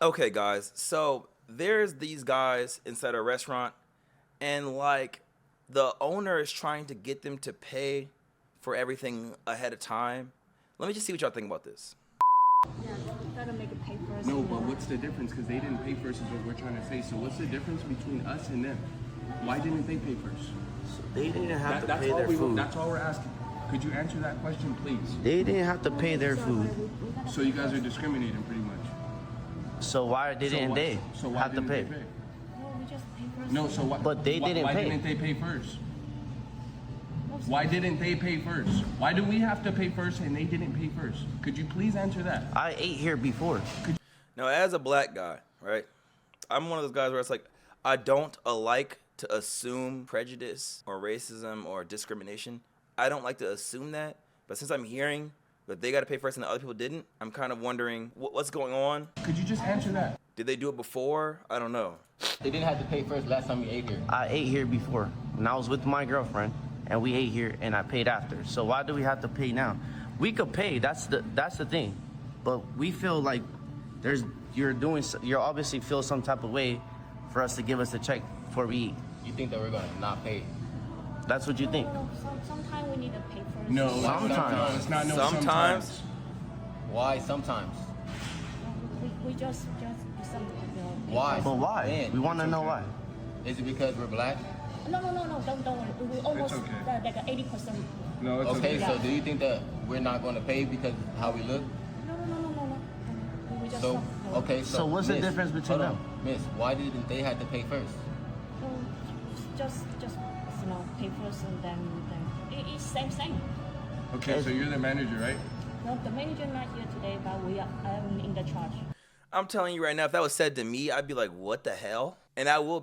Okay, guys, so there's these guys inside a restaurant, and like the owner is trying to get them to pay for everything ahead of time. Let me just see what y'all think about this. Yeah, you gotta make it pay first. No, but what's the difference? Because they didn't pay first is what we're trying to say. So what's the difference between us and them? Why didn't they pay first? They didn't have to That's pay all their food. That's all we're asking. Could you answer that question, please? They didn't have to pay their food. So you guys are discriminating pretty much. So why didn't they have to pay? No, we just pay first. No, so why? But they didn't why pay. Why didn't they pay first? Why didn't they pay first? Why do we have to pay first and they didn't pay first? Could you please answer that? I ate here before. Now, as a black guy, right, I'm one of those guys where it's like, I don't like to assume prejudice or racism or discrimination. I don't like to assume that. But since I'm hearing that they got to pay first and the other people didn't, I'm kind of wondering what's going on. Could you just answer that? Did they do it before? I don't know. They didn't have to pay first last time we ate here. I ate here before, and I was with my girlfriend, and we ate here, and I paid after. So why do we have to pay now? We could pay. That's the thing. But we feel like you're obviously feel some type of way for us to give us a check before we eat. You think that we're gonna not pay? That's what you think. No, sometimes we need to pay first. No, Sometimes. it's not no Sometimes. Why sometimes? We just some. Why? But why? Man, We want to know okay. why. Is it because we're black? No, don't worry. We almost okay. like 80%. No, it's Okay, okay. so do you think that we're not gonna pay because of how we look? No. We just So, no. okay, So what's the miss, difference between hold on. them? Miss, why didn't they have to pay first? No, just pay first and then it's same. Okay, so you're the manager, right? No, the manager not here today, but I'm in the charge. I'm telling you right now, if that was said to me, I'd be like, what the hell? And I will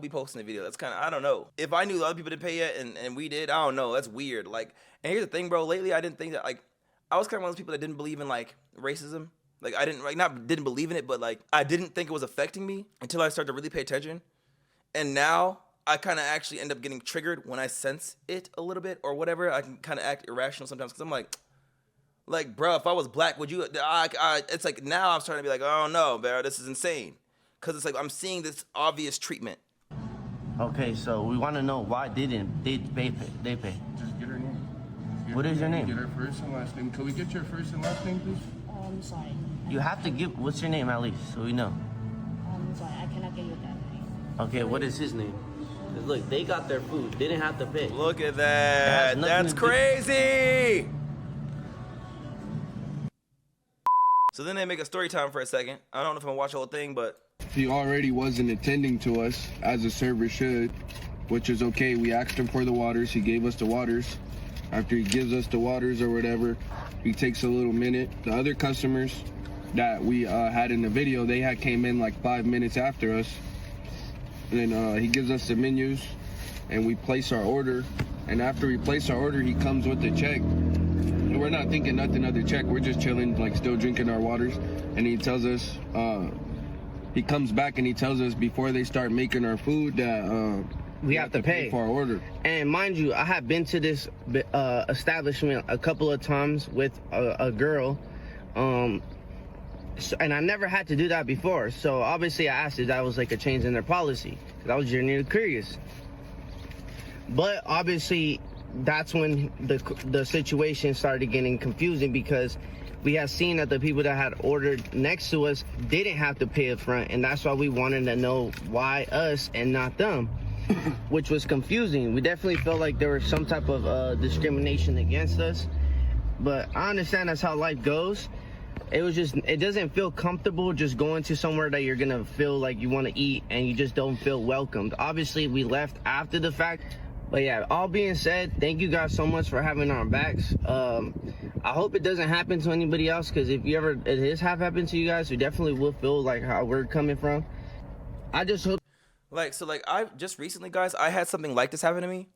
be posting the video. That's kind of, I don't know. If I knew the other people didn't pay yet and we did, I don't know. That's weird. Like, and here's the thing, bro. Lately, I didn't think that, like, I was kind of one of those people that didn't believe in, like, racism. Like, I didn't, like, not didn't believe in it, but, like, I didn't think it was affecting me until I started to really pay attention. And now I kind of actually end up getting triggered when I sense it a little bit or whatever. I can kind of act irrational sometimes because I'm like, bro, if I was black, would you? It's like now I'm starting to be like, oh no, bro, this is insane, because it's like I'm seeing this obvious treatment. Okay, so we want to know why didn't they pay? Just get her name. What is your name? Get her first and last name. Can we get your first and last name, please? I'm sorry. You have to give. What's your name at least, so we know. I'm sorry. I cannot get you that name. Okay, what is his name? 'Cause look, they got their food. They didn't have to pay. Look at It that. has nothing That's to do- crazy. So then they make a story time for a second. I don't know if I'm gonna watch the whole thing, but He already wasn't attending to us as a server should, which is okay. We asked him for the waters. He gave us the waters. After he gives us the waters or whatever, he takes a little minute. The other customers that we had in the video, they had came in like 5 minutes after us. And then he gives us the menus and we place our order. And after we place our order, he comes with the check. We're not thinking nothing of the check. We're just chilling, like still drinking our waters. And he tells us, he comes back and he tells us before they start making our food that We have to pay for our order. And mind you, I have been to this establishment a couple of times with a girl, and I never had to do that before. So obviously I asked if that was like a change in their policy, because I was genuinely curious. But obviously that's when the situation started getting confusing, because we had seen that the people that had ordered next to us didn't have to pay up front, and that's why we wanted to know why us and not them. Which was confusing. We definitely felt like there was some type of discrimination against us, but I understand that's how life goes. It doesn't feel comfortable just going to somewhere that you're gonna feel like you want to eat and you just don't feel welcomed. Obviously we left after the fact, but yeah, all being said, thank you guys so much for having our backs. I hope it doesn't happen to anybody else, because if it has happened to you guys, we definitely will feel like how we're coming from. I just hope. Like I just recently, guys, I had something like this happen to me.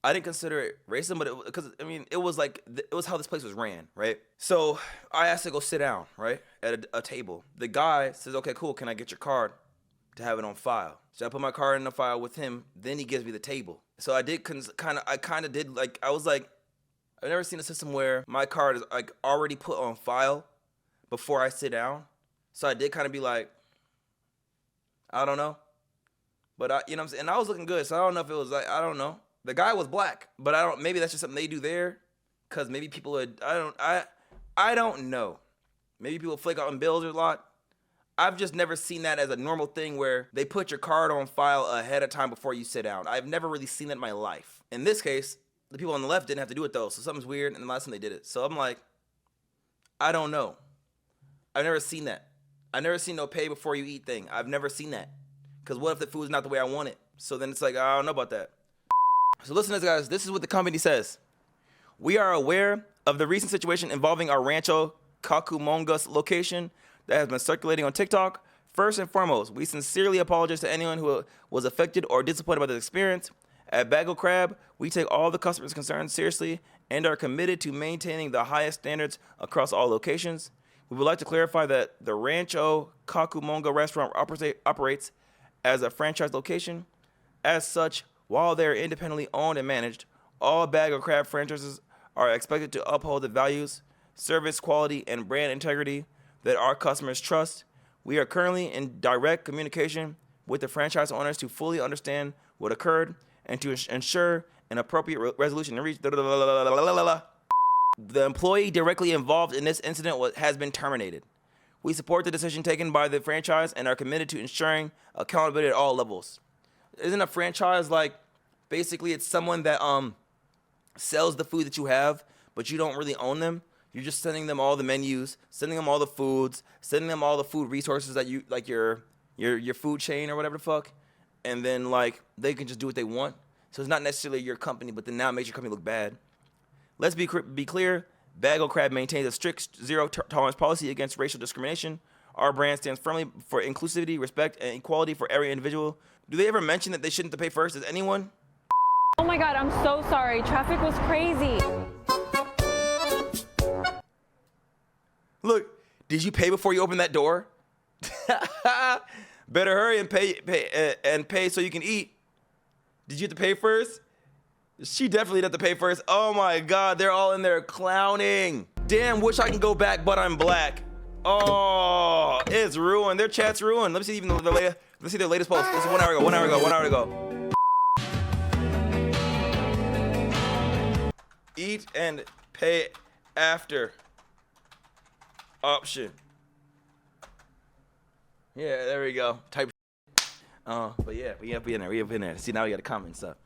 I didn't consider it racism, but because I mean, it was like it was how this place was ran, right? So I asked to go sit down, right, at a table. The guy says, "Okay, cool. Can I get your card to have it on file?" So I put my card in the file with him. Then he gives me the table. So I did kind of did like I was like, I've never seen a system where my card is like already put on file before I sit down. So I did kind of be like, I don't know. But you know what I'm saying? And I was looking good, so I don't know if it was like, I don't know. The guy was black, but maybe that's just something they do there. Cause maybe people are, I don't know. Maybe people flake out on bills a lot. I've just never seen that as a normal thing where they put your card on file ahead of time before you sit down. I've never really seen that in my life. In this case, the people on the left didn't have to do it though, so something's weird, and the last time they did it. So I'm like, I don't know. I've never seen that. I've never seen no pay before you eat thing. I've never seen that. Because what if the food's not the way I want it? So then it's like, I don't know about that. So listen to this, guys. This is what the company says. We are aware of the recent situation involving our Rancho Cucamonga location that has been circulating on TikTok. First and foremost, we sincerely apologize to anyone who was affected or disappointed by this experience. At Bagel Crab, we take all the customers' concerns seriously and are committed to maintaining the highest standards across all locations. We would like to clarify that the Rancho Cucamonga restaurant operates as a franchise location. As such, while they are independently owned and managed, all Bagel Crab franchises are expected to uphold the values, service quality, and brand integrity that our customers trust. We are currently in direct communication with the franchise owners to fully understand what occurred and to ensure an appropriate resolution and reach. The employee directly involved in this incident has been terminated. We support the decision taken by the franchise and are committed to ensuring accountability at all levels. Isn't a franchise like, basically it's someone that sells the food that you have, but you don't really own them? You're just sending them all the menus, sending them all the foods, sending them all the food resources that you, like your food chain or whatever the fuck, and then like they can just do what they want. So it's not necessarily your company, but then now it makes your company look bad. Let's be clear. Bagel Crab maintains a strict zero tolerance policy against racial discrimination. Our brand stands firmly for inclusivity, respect, and equality for every individual. Do they ever mention that they shouldn't pay first? Does anyone? Oh my God, I'm so sorry. Traffic was crazy. Look, did you pay before you opened that door? Better hurry and pay so you can eat. Did you have to pay first? She definitely had to pay first. Oh my God, they're all in there clowning. Damn, wish I can go back, but I'm black. Oh, it's ruined. Their chat's ruined. Let me see even let's see their latest post. This is 1 hour ago. 1 hour ago. 1 hour ago. Eat and pay after. Option. Yeah, there we go. Type. But yeah, we have to be in there. We have been there. See, now we got to comment and stuff.